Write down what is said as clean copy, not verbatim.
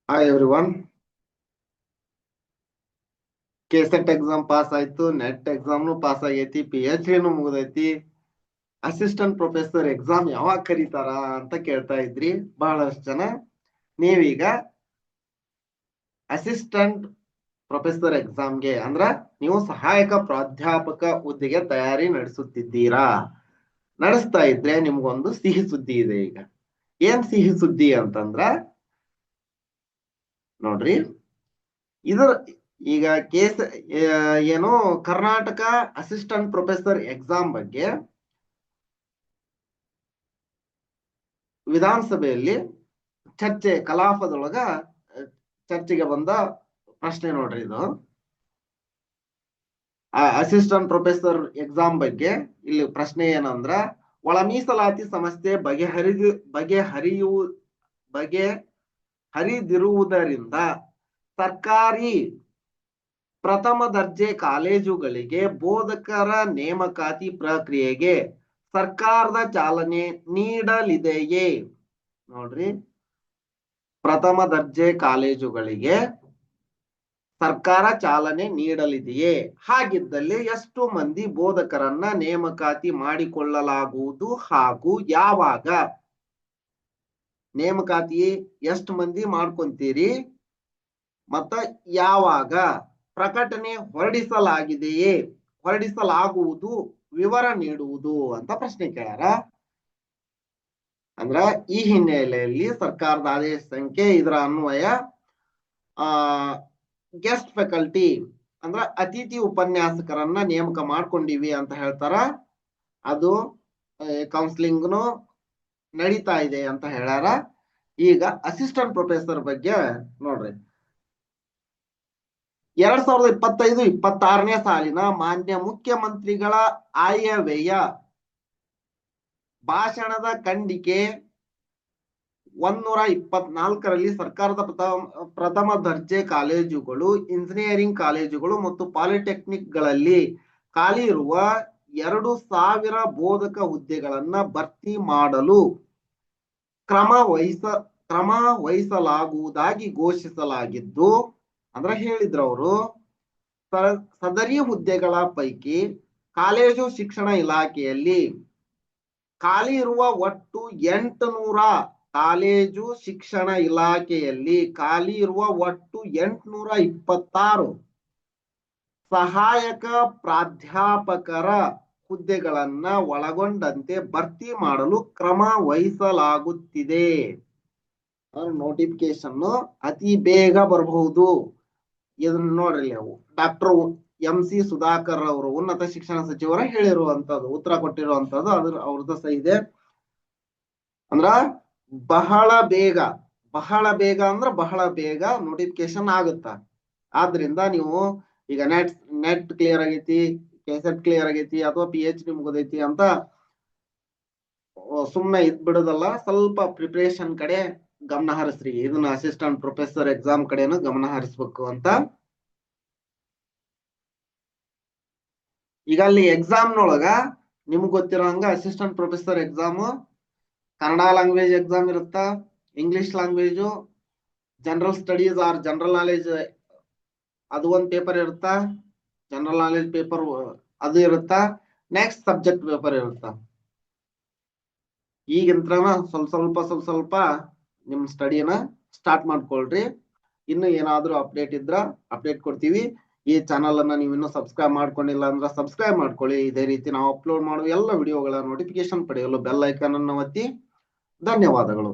Hi everyone. KSET exam pass ಆಯ್ತು, net ಎಕ್ಸಾಮ್ನು pass ಆಗೈತಿ, PhD ಮುಗಿದೈತಿ. Assistant professor exam ಯಾವಾಗ ಕರೀತಾರ ಅಂತ ಕೇಳ್ತಾ ಇದ್ರಿ ಬಹಳಷ್ಟು ಜನ. ನೀವೀಗ ಅಸಿಸ್ಟೆಂಟ್ ಪ್ರೊಫೆಸರ್ ಎಕ್ಸಾಮ್ಗೆ ಅಂದ್ರ ನೀವು ಸಹಾಯಕ ಪ್ರಾಧ್ಯಾಪಕ ಹುದ್ದೆಗೆ ತಯಾರಿ ನಡೆಸುತ್ತಿದ್ದೀರಾ. ನಡೆಸ್ತಾ ಇದ್ರೆ ನಿಮ್ಗೊಂದು ಸಿಹಿ ಸುದ್ದಿ ಇದೆ. ಈಗ ಏನ್ ಸಿಹಿ ಸುದ್ದಿ ಅಂತಂದ್ರ ನೋಡ್ರಿ, ಇದರ ಈಗ ಕೇಸ್ ಏನು ಕರ್ನಾಟಕ ಅಸಿಸ್ಟೆಂಟ್ ಪ್ರೊಫೆಸರ್ ಎಕ್ಸಾಮ್ ಬಗ್ಗೆ ವಿಧಾನಸಭೆಯಲ್ಲಿ ಚರ್ಚೆ ಕಲಾಪದೊಳಗ ಚರ್ಚೆಗೆ ಬಂದ ಪ್ರಶ್ನೆ ನೋಡ್ರಿ. ಇದು ಅಸಿಸ್ಟೆಂಟ್ ಪ್ರೊಫೆಸರ್ ಎಕ್ಸಾಮ್ ಬಗ್ಗೆ ಇಲ್ಲಿ ಪ್ರಶ್ನೆ ಏನಂದ್ರ, ಒಳ ಮೀಸಲಾತಿ ಸಮಸ್ಯೆ ಬಗೆಹರಿದಿರುವುದರಿಂದ ಸರ್ಕಾರಿ ಪ್ರಥಮ ದರ್ಜೆ ಕಾಲೇಜುಗಳಿಗೆ ಬೋಧಕರ ನೇಮಕಾತಿ ಪ್ರಕ್ರಿಯೆಗೆ ಸರ್ಕಾರದ ಚಾಲನೆ ನೀಡಲಿದೆಯೇ? ನೋಡ್ರಿ, ಪ್ರಥಮ ದರ್ಜೆ ಕಾಲೇಜುಗಳಿಗೆ ಸರ್ಕಾರ ಚಾಲನೆ ನೀಡಲಿದೆಯೇ? ಹಾಗಿದ್ದಲ್ಲಿ ಎಷ್ಟು ಮಂದಿ ಬೋಧಕರನ್ನ ನೇಮಕಾತಿ ಮಾಡಿಕೊಳ್ಳಲಾಗುವುದು ಹಾಗೂ ಯಾವಾಗ? ನೇಮಕಾತಿ ಎಷ್ಟು ಮಂದಿ ಮಾಡ್ಕೊಂತೀರಿ ಮತ್ತ ಯಾವಾಗ? ಪ್ರಕಟಣೆ ಹೊರಡಿಸಲಾಗುವುದು, ವಿವರ ನೀಡುವುದು ಅಂತ ಪ್ರಶ್ನೆ ಕೇಳ್ಯಾರ. ಅಂದ್ರ ಈ ಹಿನ್ನೆಲೆಯಲ್ಲಿ ಸರ್ಕಾರದ ಆದೇಶ ಸಂಖ್ಯೆ ಇದರ ಅನ್ವಯ ಗೆಸ್ಟ್ ಫ್ಯಾಕಲ್ಟಿ ಅಂದ್ರ ಅತಿಥಿ ಉಪನ್ಯಾಸಕರನ್ನ ನೇಮಕ ಮಾಡ್ಕೊಂಡಿವಿ ಅಂತ ಹೇಳ್ತಾರ. ಅದು ಕೌನ್ಸಿಲಿಂಗ್ನು ನಡೀತಾ ಇದೆ ಅಂತ ಹೇಳ್ಯಾರ. ಈಗ ಅಸಿಸ್ಟೆಂಟ್ ಪ್ರೊಫೆಸರ್ ಬಗ್ಗೆ ನೋಡ್ರಿ, 2025-26ನೇ ಸಾಲಿನ ಮಾನ್ಯ ಮುಖ್ಯಮಂತ್ರಿಗಳ ಆಯವ್ಯಯ ಭಾಷಣದ ಖಂಡಿಕೆ 124ರಲ್ಲಿ ಸರ್ಕಾರದ ಪ್ರಥಮ ದರ್ಜೆ ಕಾಲೇಜುಗಳು, ಇಂಜಿನಿಯರಿಂಗ್ ಕಾಲೇಜುಗಳು ಮತ್ತು ಪಾಲಿಟೆಕ್ನಿಕ್ಗಳಲ್ಲಿ ಖಾಲಿ ಇರುವ 2000 ಬೋಧಕ ಹುದ್ದೆಗಳನ್ನ ಭರ್ತಿ ಮಾಡಲು ಕ್ರಮ ವಹಿಸಲಾಗುವುದಾಗಿ ಘೋಷಿಸಲಾಗಿದ್ದು, ಅಂದ್ರೆ ಹೇಳಿದ್ರು ಅವರು, ಸದರಿ ಹುದ್ದೆಗಳ ಪೈಕಿ ಕಾಲೇಜು ಶಿಕ್ಷಣ ಇಲಾಖೆಯಲ್ಲಿ ಖಾಲಿ ಇರುವ ಒಟ್ಟು 800 ಕಾಲೇಜು ಶಿಕ್ಷಣ ಇಲಾಖೆಯಲ್ಲಿ ಖಾಲಿ ಇರುವ ಒಟ್ಟು 826 ಸಹಾಯಕ ಪ್ರಾಧ್ಯಾಪಕರ ಹುದ್ದೆಗಳನ್ನ ಒಳಗೊಂಡಂತೆ ಭರ್ತಿ ಮಾಡಲು ಕ್ರಮ ವಹಿಸಲಾಗುತ್ತಿದೆ. ನೋಟಿಫಿಕೇಶನ್ ಅತಿ ಬೇಗ ಬರಬಹುದು. ಇದನ್ನ ನೋಡ್ರಿ, ಡಾಕ್ಟರ್ MC ಸುಧಾಕರ್ ಅವರು ಉನ್ನತ ಶಿಕ್ಷಣ ಸಚಿವರ ಹೇಳಿರುವಂತದ್ದು, ಉತ್ತರ ಕೊಟ್ಟಿರುವಂತದ್ದು, ಅವ್ರದ್ದು ಸಹ ಇದೆ. ಅಂದ್ರ ಬಹಳ ಬೇಗ ಅಂದ್ರ ಬಹಳ ಬೇಗ ನೋಟಿಫಿಕೇಶನ್ ಆಗುತ್ತ. ಆದ್ರಿಂದ ನೀವು ಈಗ ನೆಟ್ ಕ್ಲಿಯರ್ ಆಗೈತಿ, ಕೆಸೆಟ್ ಕ್ಲಿಯರ್ ಆಗೈತಿ ಅಥವಾ PhD ಮುಗಿದೈತಿ ಅಂತ ಸುಮ್ಮನೆ ಬಿಡೋದಲ್ಲ, ಸ್ವಲ್ಪ ಪ್ರಿಪರೇಷನ್ ಕಡೆ ಗಮನ ಹರಿಸ್ರಿ. ಇದನ್ನ ಅಸಿಸ್ಟೆಂಟ್ ಪ್ರೊಫೆಸರ್ ಎಕ್ಸಾಮ್ ಕಡೆನೂ ಗಮನ ಹರಿಸ್ಬೇಕು ಅಂತ. ಈಗ ಅಲ್ಲಿ ಎಕ್ಸಾಮ್ ನೊಳಗ ನಿಮ್ಗೆ ಗೊತ್ತಿರೋಂಗ assistant professor exam Kannada language exam ಇರುತ್ತ, English language, general studies or general knowledge ಅದು ಒಂದ್ ಪೇಪರ್ ಇರುತ್ತ, ಜನರಲ್ ನಾಲೆಜ್ ಪೇಪರ್ ಅದು ಇರುತ್ತ, ನೆಕ್ಸ್ಟ್ ಸಬ್ಜೆಕ್ಟ್ ಪೇಪರ್ ಇರುತ್ತ. ಈಗಿಂತ್ರನ ಸ್ವಲ್ಪ ನಿಮ್ ಸ್ಟಡಿನ ಸ್ಟಾರ್ಟ್ ಮಾಡ್ಕೊಳ್ರಿ. ಇನ್ನು ಏನಾದ್ರೂ ಅಪ್ಡೇಟ್ ಇದ್ರ ಅಪ್ಡೇಟ್ ಕೊಡ್ತೀವಿ. ಈ ಚಾನಲ್ ಅನ್ನ ನೀವು ಇನ್ನೂ ಸಬ್ಸ್ಕ್ರೈಬ್ ಮಾಡ್ಕೊಂಡಿಲ್ಲ ಅಂದ್ರೆ ಸಬ್ಸ್ಕ್ರೈಬ್ ಮಾಡ್ಕೊಳ್ಳಿ. ಇದೇ ರೀತಿ ನಾವು ಅಪ್ಲೋಡ್ ಮಾಡುವ ಎಲ್ಲ ವಿಡಿಯೋಗಳ ನೋಟಿಫಿಕೇಶನ್ ಪಡೆಯಲು ಬೆಲ್ ಐಕಾನ್ ಅನ್ನು ಒತ್ತಿ. ಧನ್ಯವಾದಗಳು.